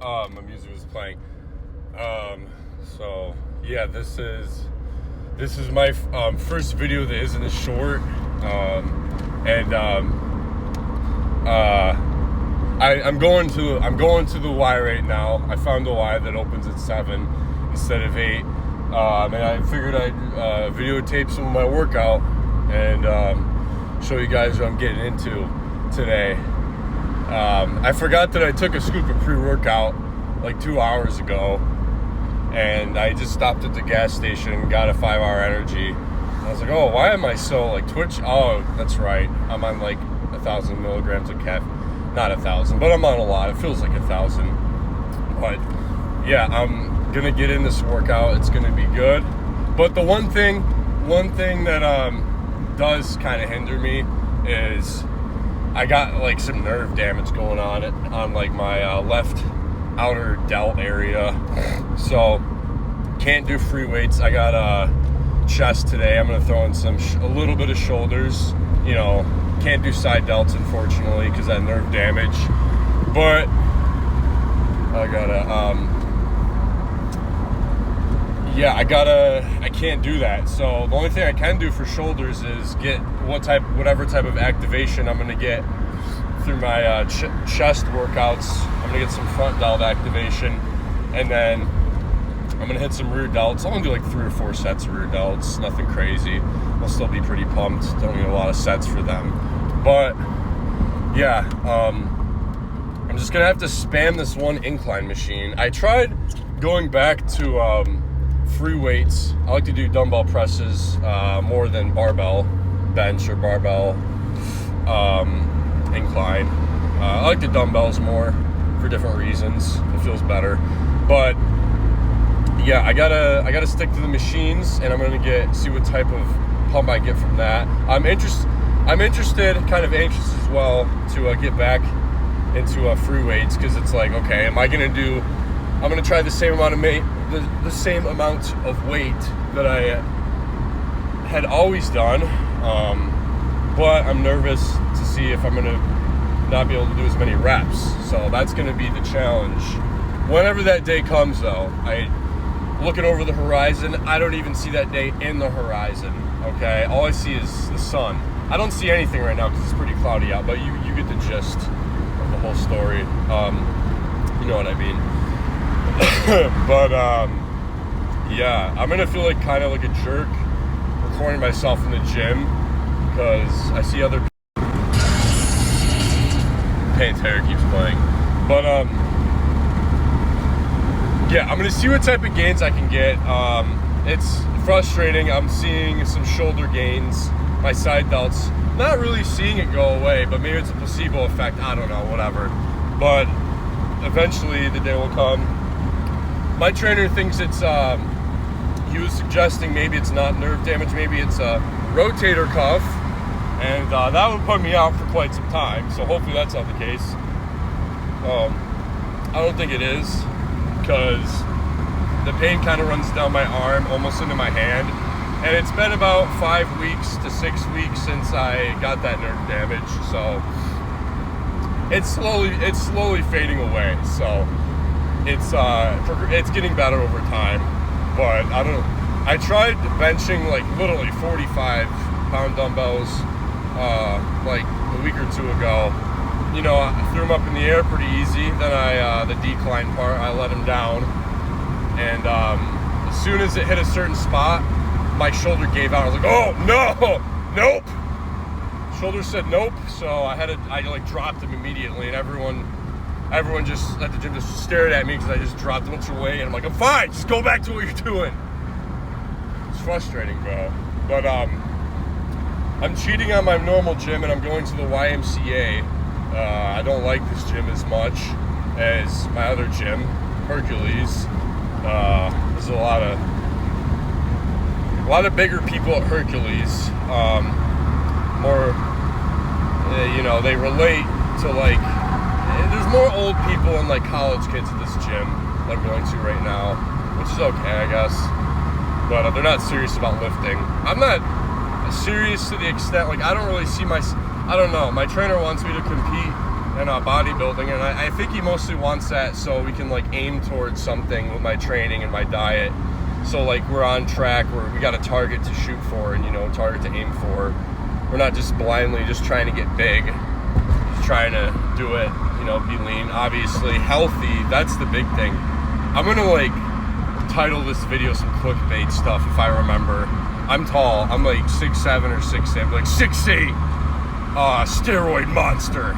My music was playing. So yeah, this is my first video that isn't a short. I'm going to the Y right now. I found the Y that opens at 7 instead of 8. And I figured I'd videotape some of my workout and show you guys what I'm getting into today. I forgot that I took a scoop of pre-workout like 2 hours ago, and I just stopped at the gas station and got a 5-hour energy. And I was like, oh, why am I so like Twitch? Oh, that's right. I'm on like 1,000 milligrams of caffeine. Not 1,000, but I'm on a lot. It feels like 1,000. But yeah, I'm gonna get in this workout. It's gonna be good. But the one thing that does kind of hinder me is I got like some nerve damage going on like my left outer delt area. So can't do free weights. I got chest today. I'm gonna throw in a little bit of shoulders. You know, can't do side delts unfortunately because that nerve damage. But I can't do that. So the only thing I can do for shoulders is get whatever type of activation I'm gonna get through my chest workouts. I'm gonna get some front delt activation, and then I'm gonna hit some rear delts. I'm gonna do like 3 or 4 sets of rear delts, nothing crazy. I'll still be pretty pumped. Don't get a lot of sets for them. But yeah, I'm just gonna have to spam this one incline machine. I tried going back to free weights. I like to do dumbbell presses more than barbell bench or barbell incline. I like the dumbbells more for different reasons. It feels better. But yeah, I gotta stick to the machines, and I'm gonna see what type of pump I get from that. I'm interested, kind of anxious as well to get back into free weights, because it's like, okay, I'm gonna try the same amount of the same amount of weight that I had always done, but I'm nervous to see if I'm gonna not be able to do as many reps. So that's gonna be the challenge. Whenever that day comes, though, looking over the horizon, I don't even see that day in the horizon. Okay, all I see is the sun. I don't see anything right now because it's pretty cloudy out, but you get the gist of the whole story. You know what I mean. But yeah, I'm gonna feel like kind of like a jerk recording myself in the gym because I see other Pantera keeps playing. But yeah, I'm gonna see what type of gains I can get. It's frustrating. I'm seeing some shoulder gains, my side delts. Not really seeing it go away, but maybe it's a placebo effect. I don't know, whatever. But eventually the day will come. My trainer thinks it's, he was suggesting maybe it's not nerve damage, maybe it's a rotator cuff, and that would put me out for quite some time, so hopefully that's not the case. I don't think it is, because the pain kind of runs down my arm, almost into my hand, and it's been about 5 weeks to 6 weeks since I got that nerve damage, so it's slowly fading away, so it's getting better over time. But I tried benching like literally 45-pound dumbbells like a week or two ago. You know, I threw them up in the air pretty easy. Then the decline part, I let them down, and as soon as it hit a certain spot, my shoulder gave out. I was like, oh no, nope. Shoulder said nope, so I like dropped them immediately, and everyone just at the gym just stared at me because I just dropped a bunch of weight, and I'm like, I'm fine, just go back to what you're doing. It's frustrating, bro. But I'm cheating on my normal gym, and I'm going to the YMCA. I don't like this gym as much as my other gym, Hercules. There's a lot of bigger people at Hercules. More, you know, they relate to like. There's more old people and like college kids at this gym that I'm going to right now, which is okay, I guess. But they're not serious about lifting. I'm not serious to the extent, like I don't really see I don't know. My trainer wants me to compete and bodybuilding, and I think he mostly wants that so we can like aim towards something with my training and my diet. So like we're on track where we got a target to shoot for and, you know, target to aim for. We're not just blindly just trying to get big, just trying to do it, you know, be lean, obviously healthy. That's the big thing. I'm gonna like title this video some clickbait stuff if I remember. I'm tall. I'm like 6'7" or 6'8", like 6'8", steroid monster.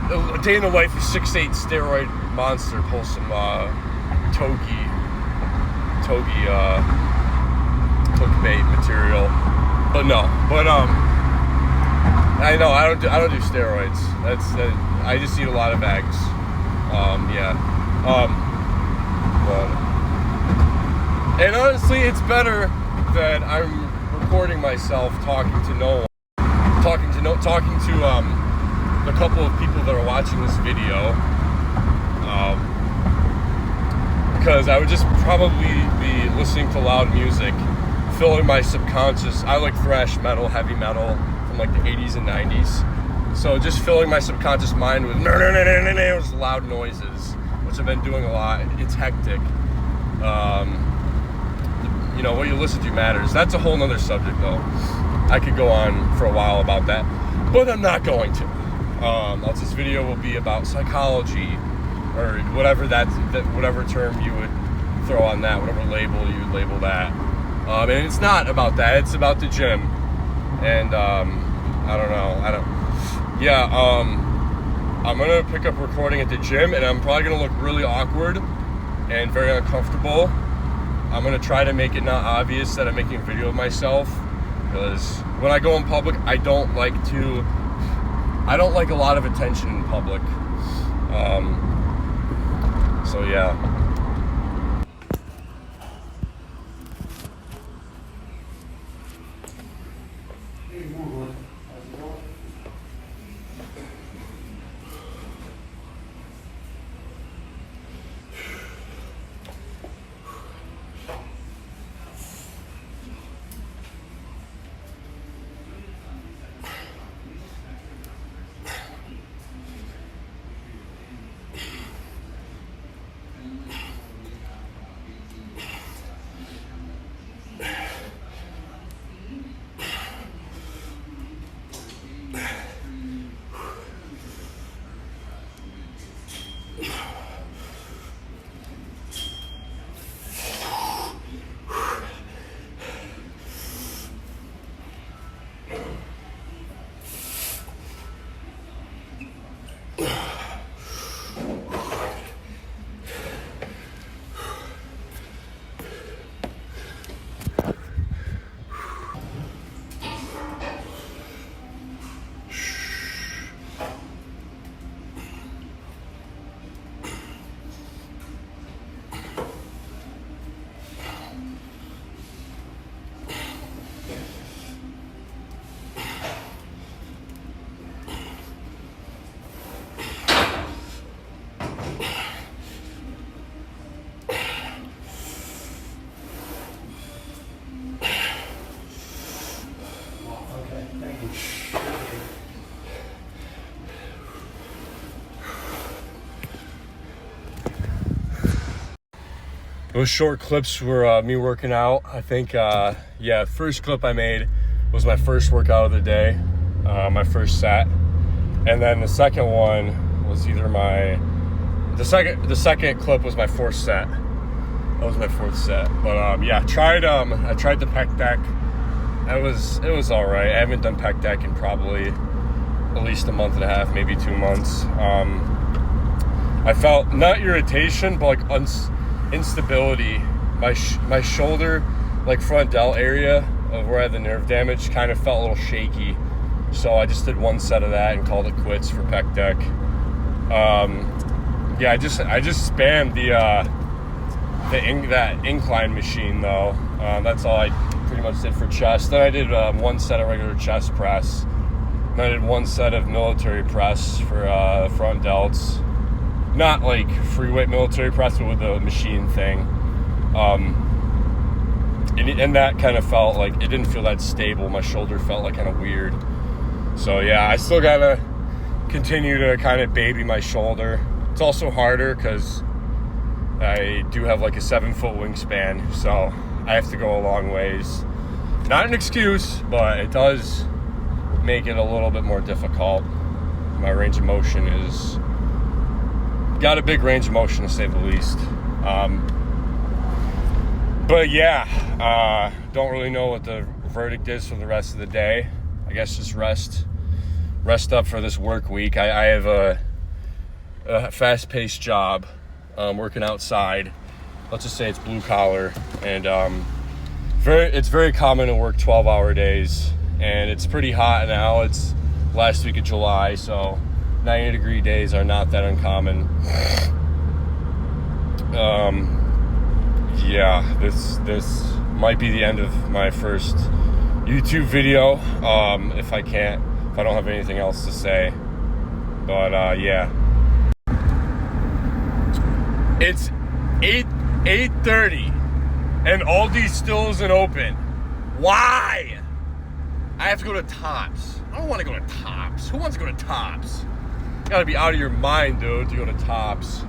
A day in the life of 6'8" steroid monster. Pull some togi clickbait material. But no. But I know I don't do steroids. I just eat a lot of eggs. And honestly, it's better that I'm recording myself talking to the couple of people that are watching this video, because I would just probably be listening to loud music, filling my subconscious. I like thrash metal, heavy metal from like the 80s and 90s. So just filling my subconscious mind with loud noises, which I've been doing a lot. It's hectic. You know, what you listen to matters. That's a whole nother subject though. I could go on for a while about that, but I'm not going to. This video will be about psychology, or whatever whatever term you would throw on that, whatever label you would label that. And it's not about that. It's about the gym. And I'm gonna pick up recording at the gym, and I'm probably gonna look really awkward and very uncomfortable. I'm gonna try to make it not obvious that I'm making a video of myself, because when I go in public, I don't like a lot of attention in public. So yeah. Those short clips were me working out. I think, first clip I made was my first workout of the day, my first set. And then the second one was the second clip was my fourth set. That was my fourth set. But I tried the pec deck. It was all right. I haven't done pec deck in probably at least a month and a half, maybe 2 months. I felt not irritation, but like instability. My shoulder, like front delt area of where I had the nerve damage, kind of felt a little shaky. So I just did one set of that and called it quits for pec deck. I just spammed that incline machine though. That's all I pretty much did for chest. Then I did one set of regular chest press. Then I did one set of military press for front delts. Not like free weight military press, but with the machine thing. And that kind of felt like, it didn't feel that stable. My shoulder felt like kind of weird. So yeah, I still gotta continue to kind of baby my shoulder. It's also harder because I do have like a 7-foot wingspan, so I have to go a long ways. Not an excuse, but it does make it a little bit more difficult. My range of motion is got a big range of motion, to say the least. But yeah, don't really know what the verdict is for the rest of the day. I guess just rest up for this work week. I have a fast-paced job, working outside. Let's just say it's blue collar, and it's very common to work 12-hour days, and it's pretty hot now. It's last week of July, so 90-degree days are not that uncommon. Yeah, this might be the end of my first YouTube video, if I don't have anything else to say. But yeah, it's 8:30 and Aldi still isn't open. Why? I have to go to Tops. I don't want to go to Tops. Who wants to go to Tops? You gotta be out of your mind, dude, to go to Tops.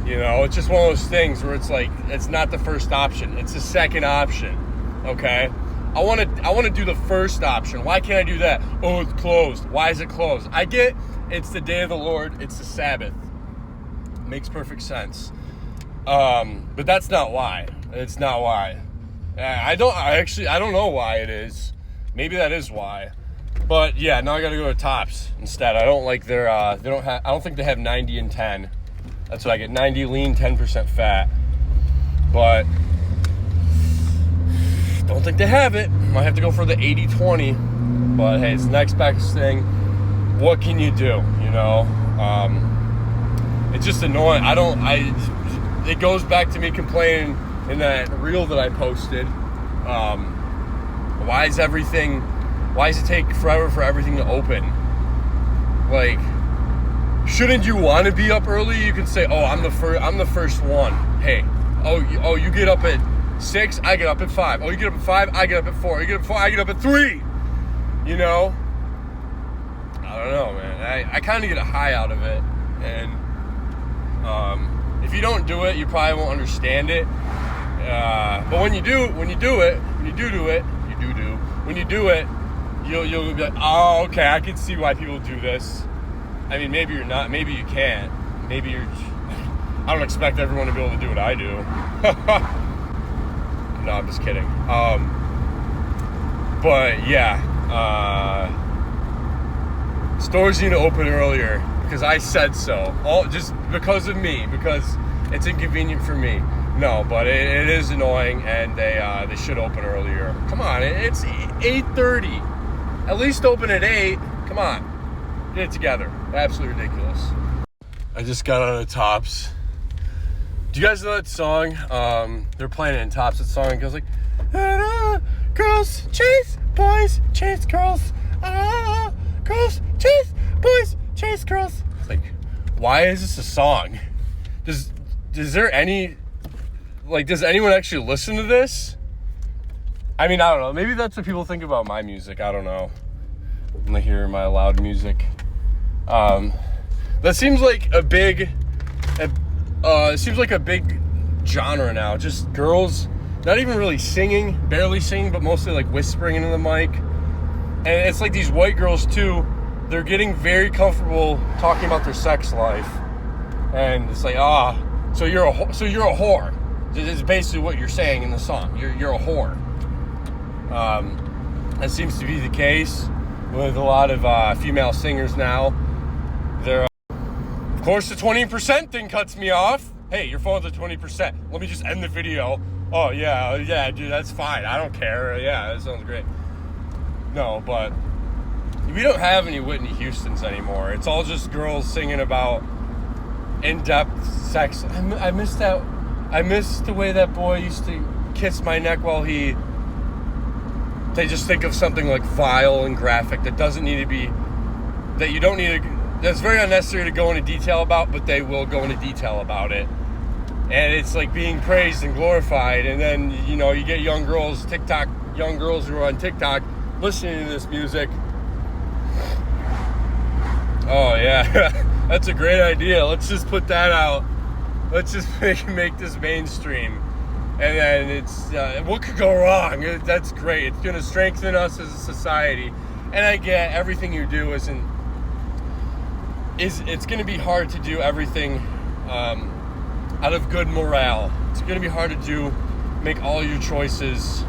You know, it's just one of those things where it's like, it's not the first option, it's the second option. Okay? I want to do the first option. Why can't I do that? Oh, it's closed. Why is it closed? I get it's the day of the Lord, it's the Sabbath. Makes perfect sense. But that's not why. It's not why. I don't know why it is. Maybe that is why. But yeah, now I gotta go to Tops instead. I don't like their I don't think they have 90 and 10. That's what I get, 90 lean, 10% fat. But don't think they have it. Might have to go for the 80-20. But hey, it's the next best thing. What can you do? You know? It's just annoying. It goes back to me complaining in that reel that I posted. Why does it take forever for everything to open? Like, shouldn't you want to be up early? You can say, oh, I'm the first one. Hey, you get up at 6, I get up at 5. Oh, you get up at 5, I get up at 4. You get up at 4, I get up at 3. You know? I don't know, man. I kind of get a high out of it. And if you don't do it, you probably won't understand it. But when you do it, you'll be like, oh, okay, I can see why people do this. I mean, maybe you're not, maybe you can't. I don't expect everyone to be able to do what I do. No, I'm just kidding. But yeah, stores need to open earlier because I said so. All just because of me, because it's inconvenient for me. No, but it is annoying, and they should open earlier. Come on, it's 8:30. At least open at 8. Come on. Get it together. Absolutely ridiculous. I just got out of Tops. Do you guys know that song? They're playing it in Tops. That song goes like, girls chase boys, chase girls. Girls chase boys, chase girls. It's like, why is this a song? Does anyone actually listen to this? I mean, I don't know. Maybe that's what people think about my music. I don't know. When they hear my loud music. That seems like a big genre now. Just girls not even really singing, barely singing, but mostly like whispering into the mic. And it's like these white girls too, they're getting very comfortable talking about their sex life. And it's like, so you're a whore. It's basically what you're saying in the song. You're a whore. That seems to be the case with a lot of female singers now. They're, of course, the 20% thing cuts me off. Hey, your phone's at 20%. Let me just end the video. Oh, yeah, dude, that's fine. I don't care. Yeah, that sounds great. No, but we don't have any Whitney Houstons anymore. It's all just girls singing about in-depth sex. I miss that. I miss the way that boy used to kiss my neck while they just think of something like vile and graphic that doesn't need to be, that you don't need to, that's very unnecessary to go into detail about, but they will go into detail about it. And it's like being praised and glorified. And then, you know, you get young girls who are on TikTok listening to this music. Oh yeah, that's a great idea. Let's just put that out. Let's just make this mainstream, and then it's what could go wrong? That's great. It's going to strengthen us as a society. And I get everything you do it's going to be hard to do everything out of good morale. It's going to be hard to make all your choices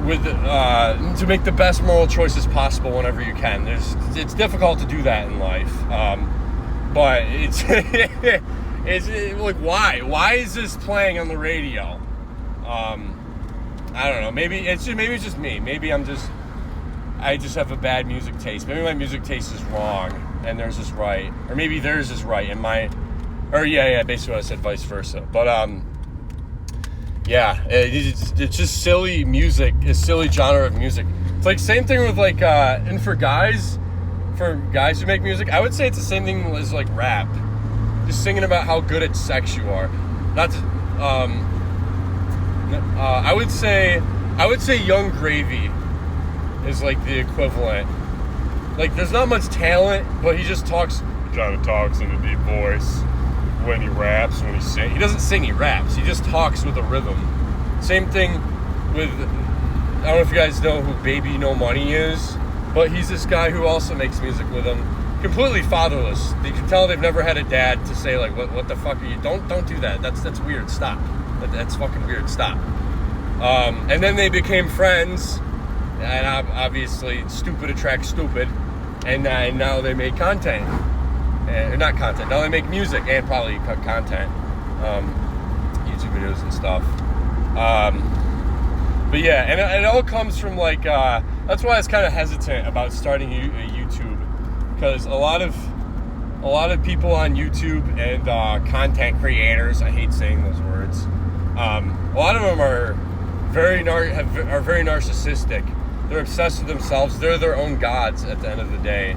to make the best moral choices possible whenever you can. It's difficult to do that in life, but it's it's like why is this playing on the radio? I don't know. Maybe it's just me. Maybe I just have a bad music taste. Maybe my music taste is wrong and theirs is right, or maybe theirs is right and basically what I said, vice versa. But yeah, it's just silly music, a silly genre of music. It's like same thing with like, and for guys who make music, I would say it's the same thing as like rap. Just singing about how good at sex you are. Not to, I would say Young Gravy is like the equivalent. Like there's not much talent, but he just talks. He kind of talks in a deep voice. When he raps, when he sings. He doesn't sing, he raps. He just talks with a rhythm. Same thing with, I don't know if you guys know who Baby No Money is, but he's this guy who also makes music with him. Completely fatherless. You can tell they've never had a dad to say like, what the fuck are you, don't do that. That's weird, stop. That's fucking weird, stop. And then they became friends, and obviously stupid attracts stupid, and now they make content. Not content. Now they make music and probably content, YouTube videos and stuff. But yeah, and it all comes from like that's why I was kind of hesitant about starting YouTube, because a lot of people on YouTube and content creators, I hate saying those words. A lot of them are very narcissistic. They're obsessed with themselves. They're their own gods at the end of the day.